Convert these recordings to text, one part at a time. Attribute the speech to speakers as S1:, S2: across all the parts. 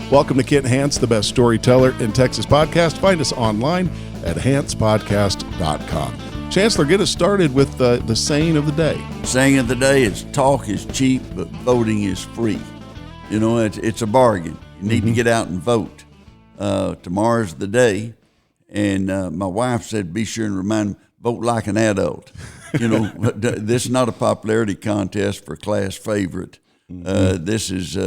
S1: Welcome to Kent Hance, the best storyteller in Texas podcast. Find us online at hancepodcast.com. Chancellor, get us started with the saying of the day.
S2: Saying of the day is talk is cheap, but voting is free. You know, it's a bargain. You need to get out and vote. Tomorrow's the day. And my wife said, be sure and remind them, vote like an adult. You know, this is not a popularity contest for class favorite. This is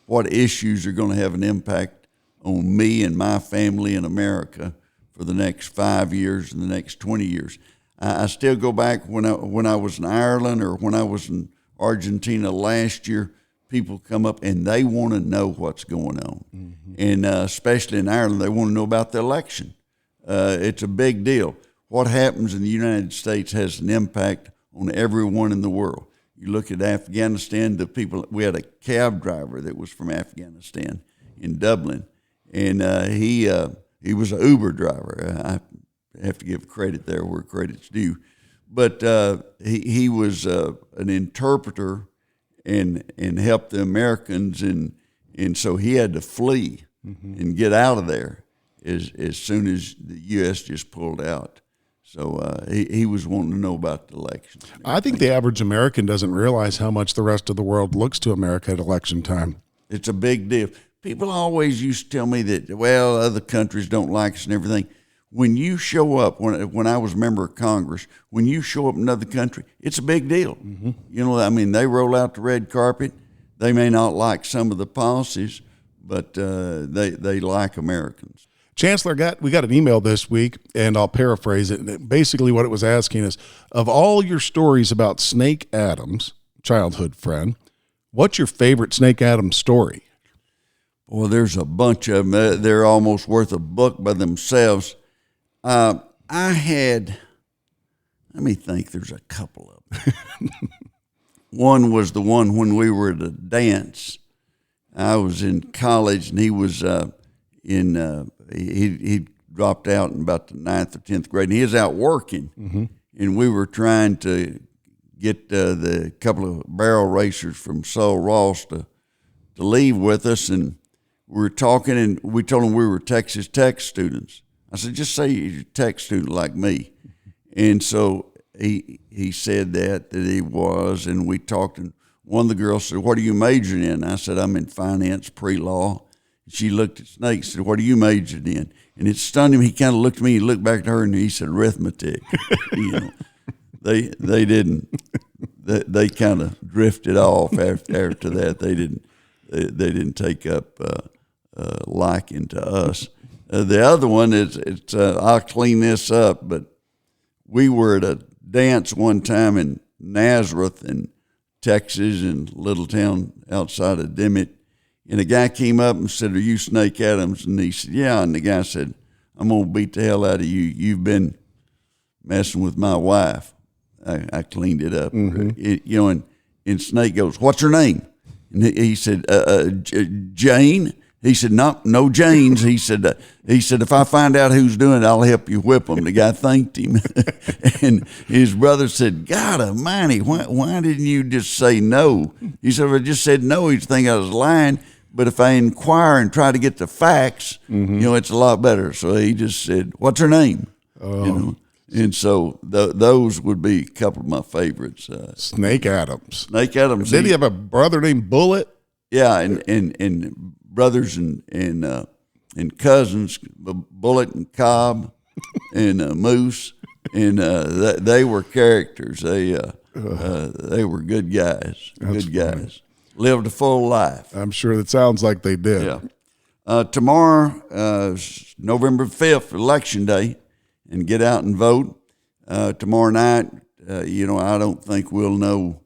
S2: what issues are going to have an impact on me and my family in America for the next 5 years and the next 20 years. I still go back when I was in Ireland or when I was in Argentina last year, people come up and they want to know what's going on. And especially in Ireland, they want to know about the election. It's a big deal. What happens in the United States has an impact on everyone in the world. You look at Afghanistan, we had a cab driver that was from Afghanistan in Dublin, and he was an Uber driver. I have to give credit there where credit's due. But he was an interpreter and helped the Americans, and so he had to flee and get out of there as soon as the U.S. just pulled out. So he was wanting to know about the election.
S1: I think the average American doesn't realize how much the rest of the world looks to America at election time.
S2: It's a big deal. People always used to tell me that, well, other countries don't like us and everything. When you show up, when I was a member of Congress, when you show up in another country, it's a big deal. You know, I mean, they roll out the red carpet. They may not like some of the policies, but they like Americans.
S1: Chancellor, we got an email this week, and I'll paraphrase it. And basically what it was asking is, of all your stories about Snake Adams, childhood friend, what's your favorite Snake Adams story?
S2: Well, there's a bunch of them. They're almost worth a book by themselves. Let me think, there's a couple of them. One was the one when we were at a dance. I was in college, and he was he dropped out in about the 9th or 10th grade, and he was out working, and we were trying to get the couple of barrel racers from Sul Ross to leave with us, and we were talking, and we told him we were Texas Tech students. I said, just say you're a Tech student like me. And so he said that he was, and we talked, and one of the girls said, what are you majoring in? I said, I'm in finance, pre-law. She looked at Snake and said, what are you majored in? And it stunned him. He kind of looked at me, he looked back at her, and he said, arithmetic. You know, they kind of drifted off after that. They didn't take up liking to us. The other one is, I'll clean this up, but we were at a dance one time in Nazareth in Texas, in a little town outside of Dimmitt. And a guy came up and said, are you Snake Adams? And he said, yeah. And the guy said, I'm going to beat the hell out of you. You've been messing with my wife. I cleaned it up. You know, and Snake goes, what's her name? And he said, Jane. He said, no Janes. He said, if I find out who's doing it, I'll help you whip them. The guy thanked him. And his brother said, God almighty, why didn't you just say no? He said, if I just said no, he'd think I was lying. But if I inquire and try to get the facts, you know, it's a lot better. So he just said, what's her name? You know? And so those would be a couple of my favorites.
S1: Snake Adams.
S2: Snake Adams.
S1: Did he have a brother named Bullet?
S2: Yeah, and brothers and cousins, Bullet and Cobb and Moose, and they were characters. They were good guys.
S1: That's
S2: good guys. Funny. Lived a full life.
S1: I'm sure that sounds like they did.
S2: Yeah. Tomorrow, November 5th, Election Day, and get out and vote. Tomorrow night, you know, I don't think we'll know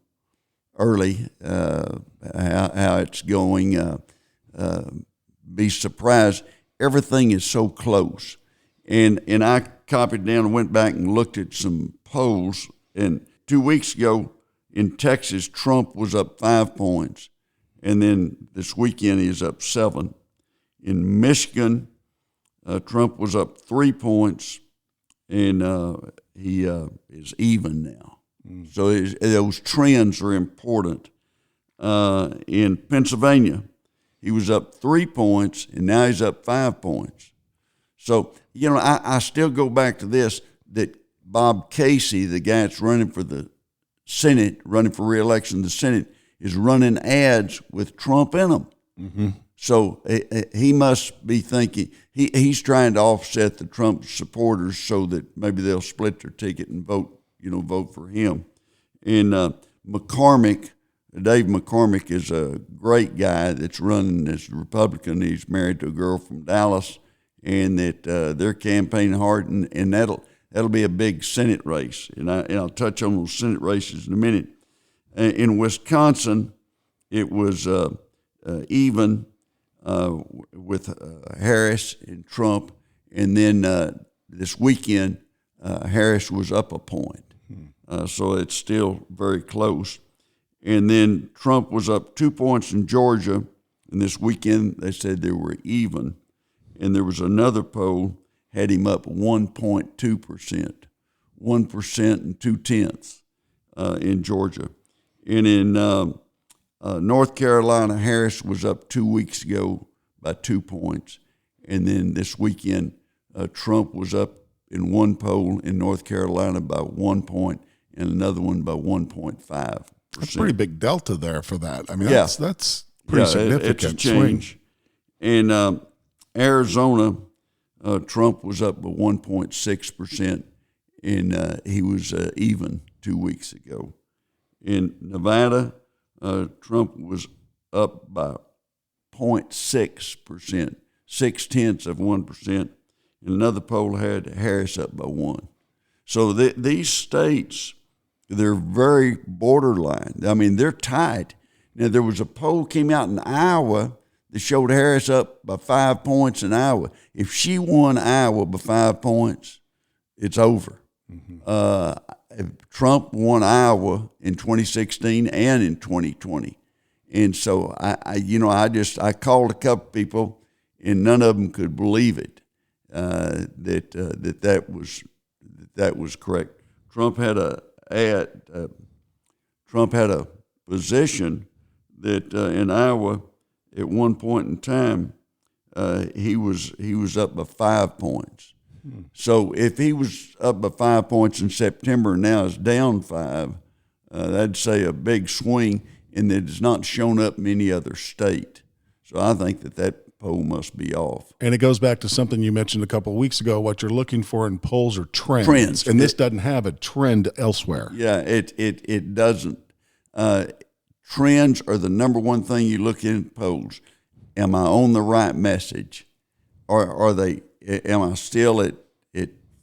S2: early how it's going. Be surprised. Everything is so close. And I copied down and went back and looked at some polls. And 2 weeks ago in Texas, Trump was up 5 points. And then this weekend he is up 7. In Michigan, Trump was up 3 points, and he is even now. So those trends are important. In Pennsylvania, he was up 3 points, and now he's up 5 points. So, I still go back to this, that Bob Casey, the guy that's running for the Senate, running for re-election in the Senate, is running ads with Trump in them. Mm-hmm. So he must be thinking, he's trying to offset the Trump supporters so that maybe they'll split their ticket and vote for him. And McCormick, Dave McCormick, is a great guy that's running as a Republican. He's married to a girl from Dallas, and that they're campaigning hard, and that'll be a big Senate race. And I'll touch on those Senate races in a minute. In Wisconsin, it was even with Harris and Trump, and then this weekend, Harris was up a point. So it's still very close. And then Trump was up 2 points in Georgia, and this weekend they said they were even. And there was another poll had him up 1.2%, 1% and 0.2 in Georgia. And in North Carolina, Harris was up 2 weeks ago by 2 points. And then this weekend, Trump was up in one poll in North Carolina by 1 point and another one by 1.5%.
S1: That's a pretty big delta there for that. I mean, that's pretty significant
S2: it's a change.
S1: Swing.
S2: And Arizona, Trump was up by 1.6%, and he was even 2 weeks ago. In Nevada, Trump was up by 0.6%, 0.6%. And another poll had Harris up by 1. So these states, they're very borderline. I mean, they're tight. Now, there was a poll came out in Iowa that showed Harris up by 5 points in Iowa. If she won Iowa by 5 points, it's over. Mm-hmm. Trump won Iowa in 2016 and in 2020. And so I called a couple people, and none of them could believe it, that was correct. Trump had a position that in Iowa at one point in time he was up by 5 points. So if he was up by 5 points in September and now is down 5, that'd say a big swing, and that has not shown up in any other state. So I think that poll must be off.
S1: And it goes back to something you mentioned a couple of weeks ago. What you're looking for in polls are trends. And this doesn't have a trend elsewhere.
S2: Yeah, it doesn't. Trends are the number one thing you look in polls. Am I on the right message? Or am I still at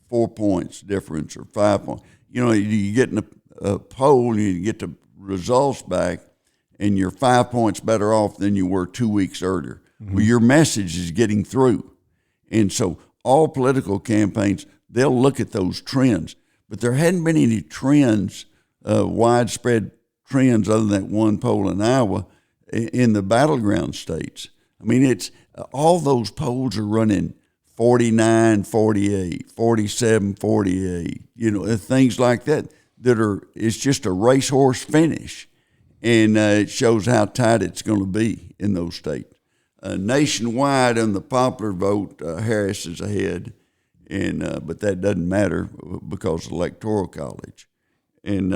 S2: 4 points difference or 5 points? You get in a poll and you get the results back, and you're 5 points better off than you were 2 weeks earlier. Mm-hmm. Well, your message is getting through. And so all political campaigns, they'll look at those trends. But there hadn't been any trends, widespread trends other than that one poll in Iowa in the battleground states. I mean, it's all those polls are running 49, 48, 47, 48, things like that it's just a racehorse finish. And it shows how tight it's going to be in those states. Nationwide, on the popular vote, Harris is ahead, but that doesn't matter because of electoral college. And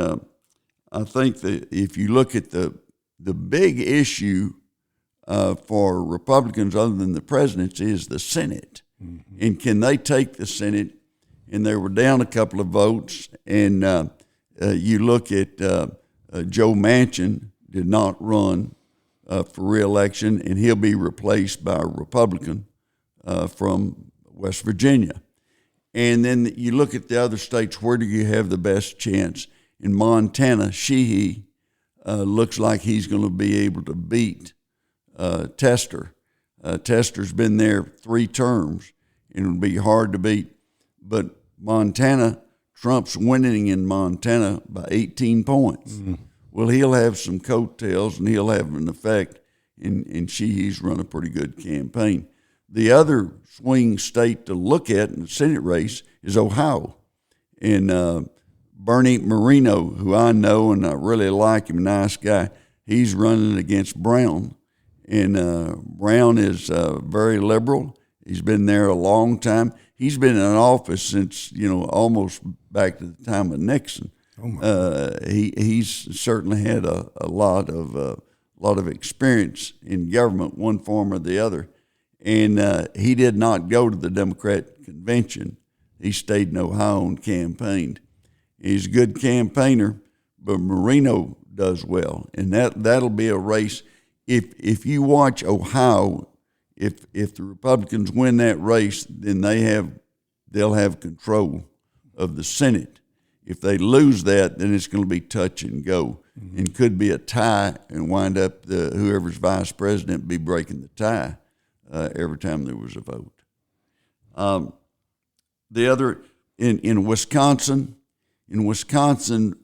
S2: I think that if you look at the big issue for Republicans other than the presidency is the Senate. Mm-hmm. And can they take the Senate? And they were down a couple of votes, and you look at Joe Manchin did not run for re-election, and he'll be replaced by a Republican from West Virginia. And then you look at the other states, where do you have the best chance? In Montana, Sheehy looks like he's going to be able to beat Tester. Tester's been there 3 terms, and it'll be hard to beat. But Montana, Trump's winning in Montana by 18 points. Mm-hmm. Well, he'll have some coattails, and he'll have an effect, and Sheehy's run a pretty good campaign. The other swing state to look at in the Senate race is Ohio. And Bernie Moreno, who I know and I really like him, nice guy, he's running against Brown. And Brown is very liberal. He's been there a long time. He's been in office since, almost back to the time of Nixon. He's certainly had a lot of experience in government, one form or the other. And he did not go to the Democrat convention. He stayed in Ohio and campaigned. He's a good campaigner, but Marino does well, and that'll be a race. If you watch Ohio, if the Republicans win that race, then they'll have control of the Senate. If they lose that, then it's going to be touch and go, and could be a tie and wind up whoever's vice president be breaking the tie every time there was a vote. The other in Wisconsin, Baldwin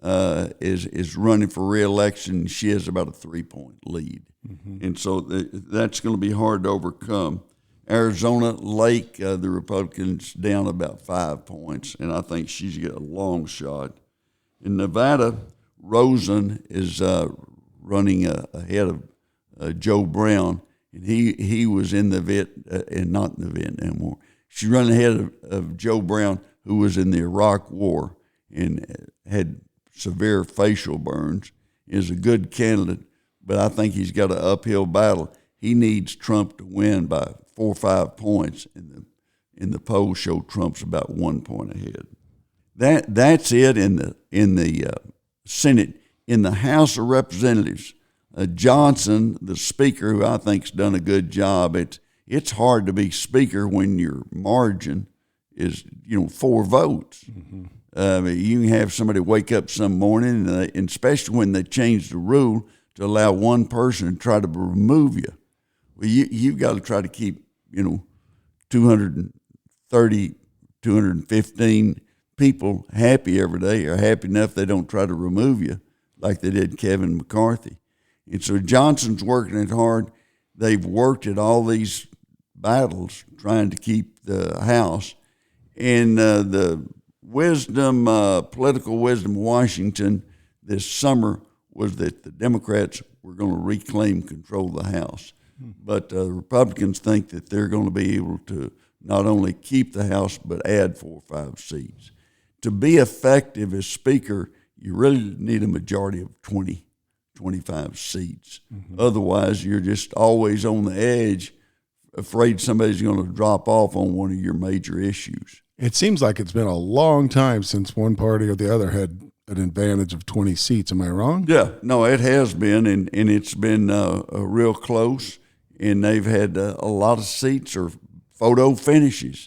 S2: is running for re-election. She has about a 3-point lead, and so that's going to be hard to overcome. Arizona, Lake, the Republicans down about 5 points, and I think she's got a long shot. In Nevada, Rosen is running ahead of Joe Brown, and he was in the event, and not in the event anymore. She's running ahead of Joe Brown, who was in the Iraq War and had severe facial burns, is a good candidate, but I think he's got an uphill battle. He needs Trump to win by 4 or 5 points, and the polls show Trump's about 1 point ahead. That's it in the Senate. In the House of Representatives, Johnson, the Speaker, who I think's done a good job. It's hard to be Speaker when your margin is 4 votes. You can have somebody wake up some morning, and especially when they change the rule to allow one person to try to remove you. Well, you've got to try to keep 230, 215 people happy every day, or happy enough they don't try to remove you like they did Kevin McCarthy. And so Johnson's working it hard. They've worked at all these battles trying to keep the House. And the political wisdom of Washington this summer was that the Democrats were going to reclaim control of the House. But the Republicans think that they're going to be able to not only keep the House but add 4 or 5 seats. To be effective as Speaker, you really need a majority of 20, 25 seats. Otherwise, you're just always on the edge, afraid somebody's going to drop off on one of your major issues.
S1: It seems like it's been a long time since one party or the other had an advantage of 20 seats. Am I wrong?
S2: Yeah, no, it has been, and it's been real close, and they've had a lot of seats or photo finishes.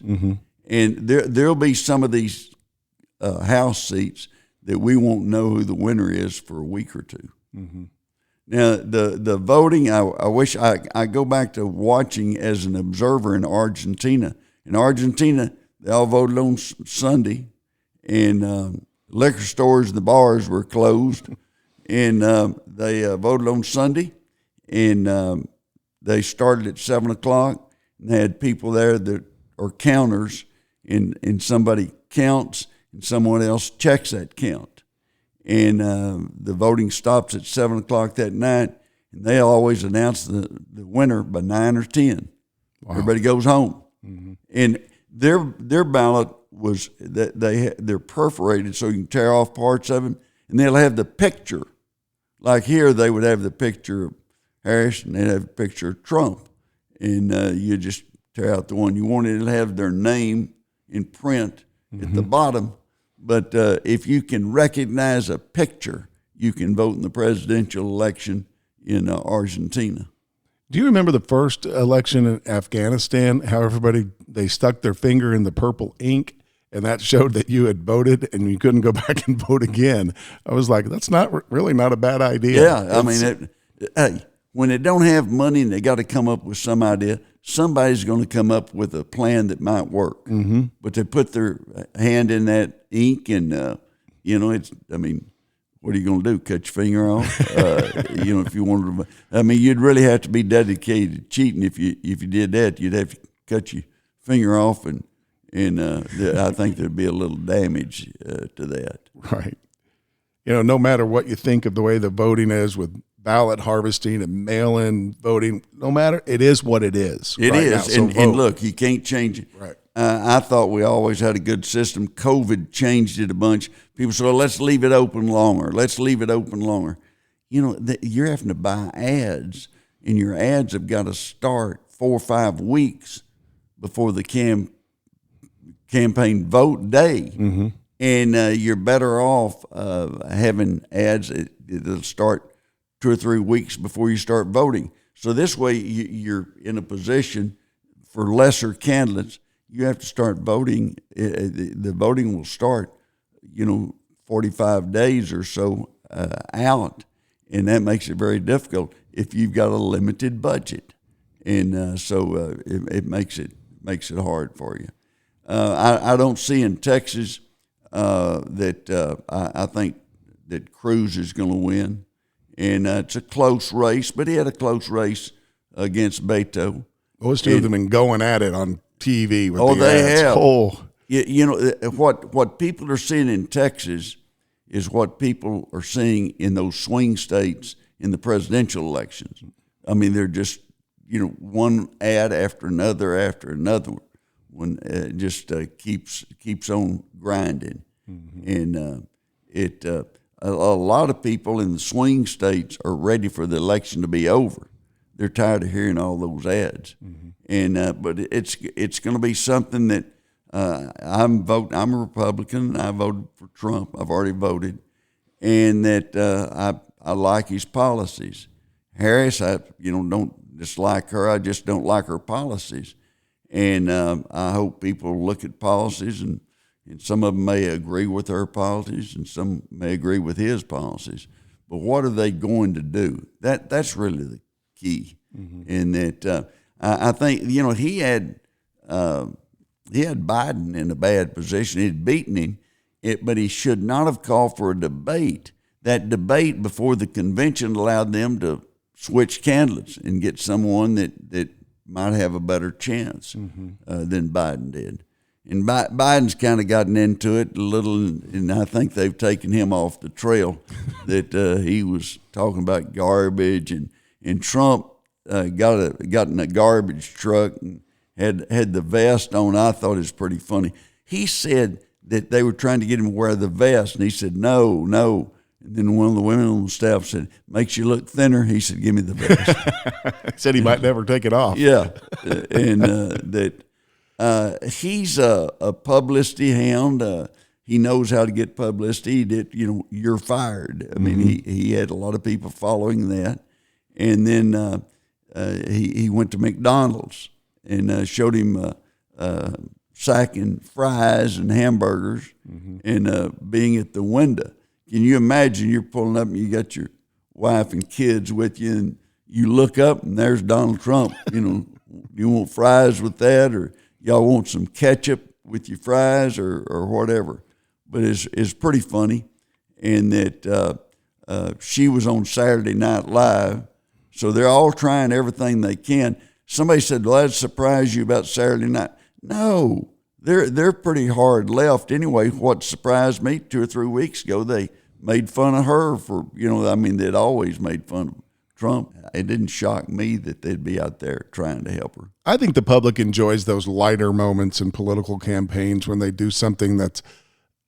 S2: And there'll be some of these House seats that we won't know who the winner is for a week or two. Now, the voting, I wish I go back to watching as an observer in Argentina. In Argentina, they all voted on Sunday, and liquor stores and the bars were closed, and they voted on Sunday, and they started at 7 o'clock, and they had people there that are counters, and somebody counts, and someone else checks that count. And the voting stops at 7 o'clock that night, and they always announce the winner by 9 or 10. Wow. Everybody goes home. And their ballot was that they're perforated so you can tear off parts of them, and they'll have the picture. Like here, they would have the picture of Harris, and they'd have a picture of Trump, and you just tear out the one you wanted. It'll have their name in print at the bottom. But if you can recognize a picture, you can vote in the presidential election in Argentina.
S1: Do you remember the first election in Afghanistan, how they stuck their finger in the purple ink, and that showed that you had voted and you couldn't go back and vote again? I was like, that's really not a bad idea.
S2: Yeah, hey, when they don't have money and they got to come up with some idea, somebody's going to come up with a plan that might work. But they put their hand in that ink, and what are you going to do? Cut your finger off? If you wanted to, you'd really have to be dedicated to cheating. If you did that, you'd have to cut your finger off, and I think there'd be a little damage to that.
S1: Right. No matter what you think of the way the voting is with ballot harvesting and mail-in voting. No matter, it is what it is.
S2: It
S1: right
S2: is,
S1: now, so
S2: and look, you can't change it.
S1: Right.
S2: I thought we always had a good system. COVID changed it a bunch. People said, well, let's leave it open longer. Let's leave it open longer. You know, you're having to buy ads, and your ads have got to start 4 or 5 weeks before the campaign vote day. Mm-hmm. And you're better off having ads that'll start 2 or 3 weeks before you start voting. So this way you're in a position for lesser candidates. You have to start voting. The voting will start, 45 days or so out, and that makes it very difficult if you've got a limited budget, and so it makes it hard for you. I don't see in Texas that I think that Cruz is going to win, and it's a close race, but he had a close race against Beto.
S1: Those two of them been going at it on TV with the
S2: they
S1: ads.
S2: have.
S1: Oh.
S2: What people are seeing in Texas is what people are seeing in those swing states in the presidential elections. I mean, they're just one ad after another when it just keeps on grinding, mm-hmm. And a lot of people in the swing states are ready for the election to be over. They're tired of hearing all those ads, mm-hmm. And but it's going to be something that I'm a Republican. I voted for Trump. I've already voted, and that I like his policies. Harris, I don't dislike her. I just don't like her policies, and I hope people look at policies, and some of them may agree with her policies, and some may agree with his policies. But what are they going to do? That's really the key, mm-hmm. In that I think he had Biden in a bad position. He'd beaten him, but he should not have called for a debate. That debate before the convention allowed them to switch candidates and get someone that might have a better chance, mm-hmm. Than Biden did. And Biden's kind of gotten into it a little, and I think they've taken him off the trail. That he was talking about garbage, and Trump got in a garbage truck and had the vest on. I thought it was pretty funny. He said that they were trying to get him to wear the vest, and he said, no. And then one of the women on the staff said, makes you look thinner. He said, give me the vest.
S1: He said he might never take it off.
S2: Yeah, and that he's a publicity hound. He knows how to get publicity. You're fired. I mean, mm-hmm. he had a lot of people following that. And then he went to McDonald's and showed him sacking fries and hamburgers, mm-hmm. and being at the window. Can you imagine you're pulling up and you got your wife and kids with you, and you look up and there's Donald Trump. You want fries with that, or y'all want some ketchup with your fries, or whatever. But it's pretty funny, and that she was on Saturday Night Live, so they're all trying everything they can. Somebody said, well, that surprised you about Saturday night. No, they're pretty hard left anyway. What surprised me 2 or 3 weeks ago, they made fun of her for, they'd always made fun of Trump. It didn't shock me that they'd be out there trying to help her.
S1: I think the public enjoys those lighter moments in political campaigns when they do something that's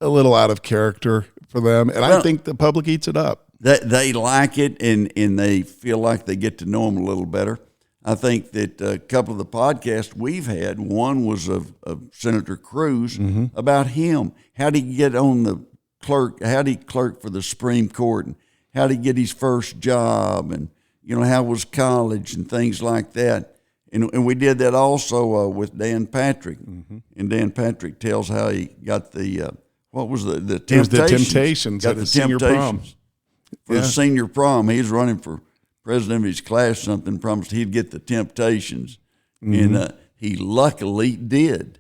S1: a little out of character for them, and I think the public eats it up.
S2: They like it, and they feel like they get to know them a little better. I think that a couple of the podcasts we've had, one was of Senator Cruz, mm-hmm. about him. How did he get on the clerk? How did he clerk for the Supreme Court? And how did he get his first job? And, how was college and things like that? And we did that also with Dan Patrick. Mm-hmm. And Dan Patrick tells how he got the, what was the Temptations?
S1: It was the Temptations
S2: got
S1: at
S2: the
S1: the senior prom.
S2: For the senior prom. He was running for president of his class, something, promised he'd get the Temptations. Mm-hmm. And he luckily did,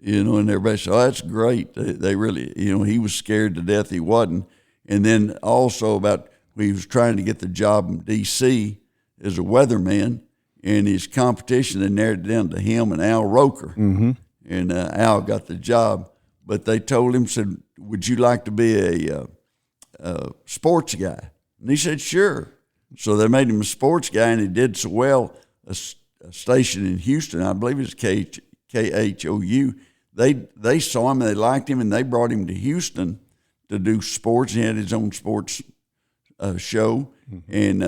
S2: and everybody said, oh, that's great. They really, he was scared to death he wasn't. And then also he was trying to get the job in D.C. as a weatherman, and his competition, they narrowed it down to him and Al Roker. Mm-hmm. And Al got the job. But they told him, said, would you like to be a sports guy? And he said, sure. So they made him a sports guy, and he did so well. A station in Houston, I believe it's KHOU. They saw him, they liked him, and they brought him to Houston to do sports. He had his own sports show, and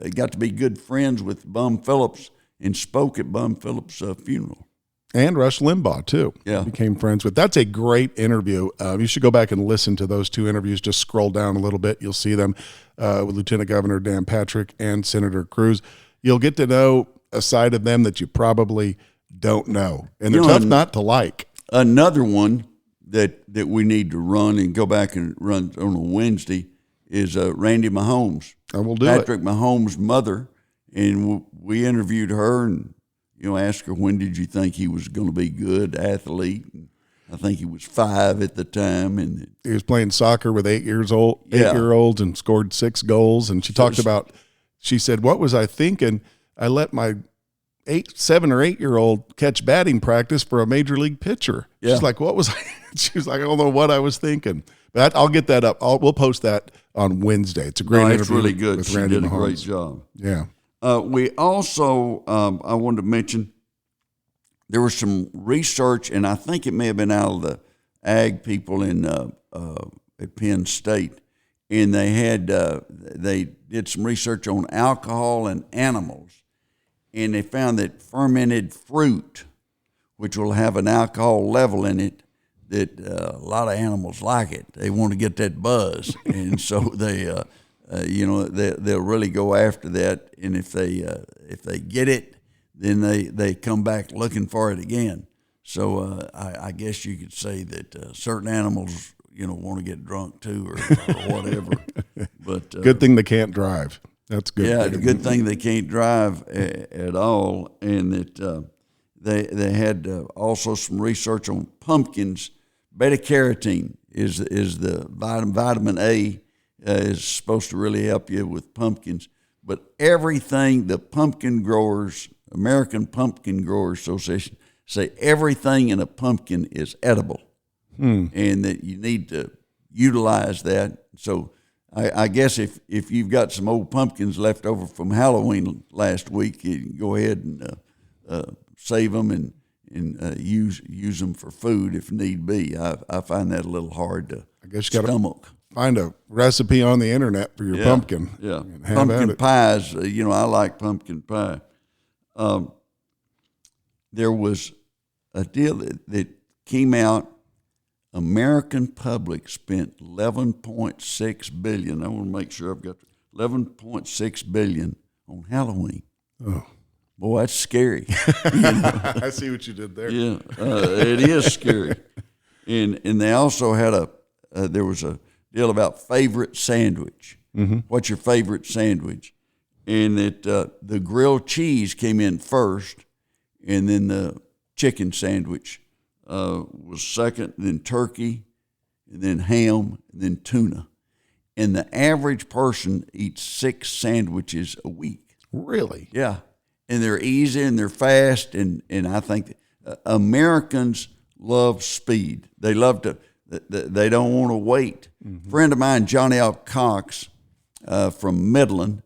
S2: he got to be good friends with Bum Phillips and spoke at Bum Phillips' funeral.
S1: And Rush Limbaugh, too.
S2: Yeah.
S1: Became friends with. That's a great interview. You should go back and listen to those two interviews. Just scroll down a little bit. You'll see them with Lieutenant Governor Dan Patrick and Senator Cruz. You'll get to know a side of them that you probably don't know. And they're tough not to like.
S2: Another one that we need to run and go back and run on a Wednesday is Randy Mahomes.
S1: I will do
S2: Patrick Mahomes' mother. And we interviewed her and asked her, when did you think he was going to be good athlete? And I think he was 5 at the time, and
S1: he was playing soccer with 8-year-olds and scored 6 goals. And she talked about, she said, "What was I thinking? I let my 7 or 8-year-old catch batting practice for a major league pitcher." Yeah. She's like, "What was I?" She was like, "I don't know what I was thinking." But I'll get that up. We'll post that on Wednesday. It's a great interview.
S2: It's really good.
S1: With
S2: she
S1: Randy
S2: did a
S1: Mahomes.
S2: great job.
S1: Yeah.
S2: We also, I wanted to mention, there was some research, and I think it may have been out of the ag people at Penn State, and they did some research on alcohol and animals, and they found that fermented fruit, which will have an alcohol level in it, that a lot of animals like it. They want to get that buzz, and so they'll really go after that. And if they get it, then they come back looking for it again. So I guess you could say that certain animals, want to get drunk too, or whatever. But
S1: good thing they can't drive. That's good.
S2: Yeah, it's a good thing they can't drive at all. And that they had also some research on pumpkins. Beta carotene is the vitamin A. Is supposed to really help you with pumpkins. But everything the pumpkin growers, American Pumpkin Growers Association, say everything in a pumpkin is edible, and that you need to utilize that. So I guess if you've got some old pumpkins left over from Halloween last week, you can go ahead and save them and use them for food if need be. I find that a little hard to stomach.
S1: Find a recipe on the internet for your pumpkin.
S2: Yeah, pumpkin pies. I like pumpkin pie. There was a deal that came out. American public spent $11.6 billion. I want to make sure I've got $11.6 billion on Halloween.
S1: Oh,
S2: boy, that's scary.
S1: I see what you did there.
S2: Yeah, it is scary. And they also had there was a deal about favorite sandwich. Mm-hmm. What's your favorite sandwich? And that the grilled cheese came in first, and then the chicken sandwich was second, and then turkey, and then ham, and then tuna. And the average person eats 6 sandwiches a week.
S1: Really?
S2: Yeah. And they're easy and they're fast, and I think Americans love speed. They love to. They don't want to wait. Mm-hmm. A friend of mine, Johnny L. Cox, from Midland,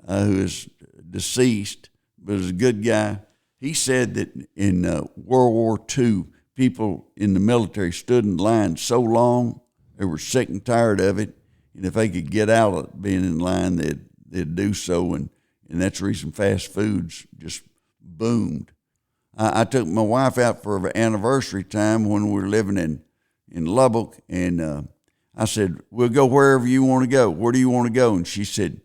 S2: who is deceased, but is a good guy. He said that in World War II, people in the military stood in line so long they were sick and tired of it, and if they could get out of being in line, they'd do so, and that's the reason fast foods just boomed. I took my wife out for an anniversary time when we were living in Lubbock, and I said, "We'll go wherever you want to go. Where do you want to go?" And she said,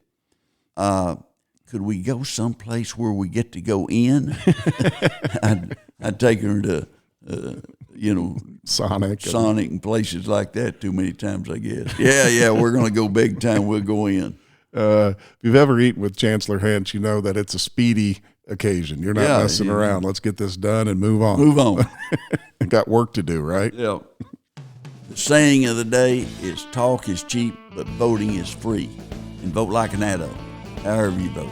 S2: "Could we go someplace where we get to go in?" I'd taken her to,
S1: Sonic
S2: and places like that too many times, I guess. Yeah, we're going to go big time. We'll go in.
S1: If you've ever eaten with Chancellor Hance, you know that it's a speedy occasion. You're not messing around. Let's get this done and move on.
S2: Move on.
S1: Got work to do, right?
S2: Yeah. The saying of the day is talk is cheap, but voting is free. And vote like an adult, however you vote.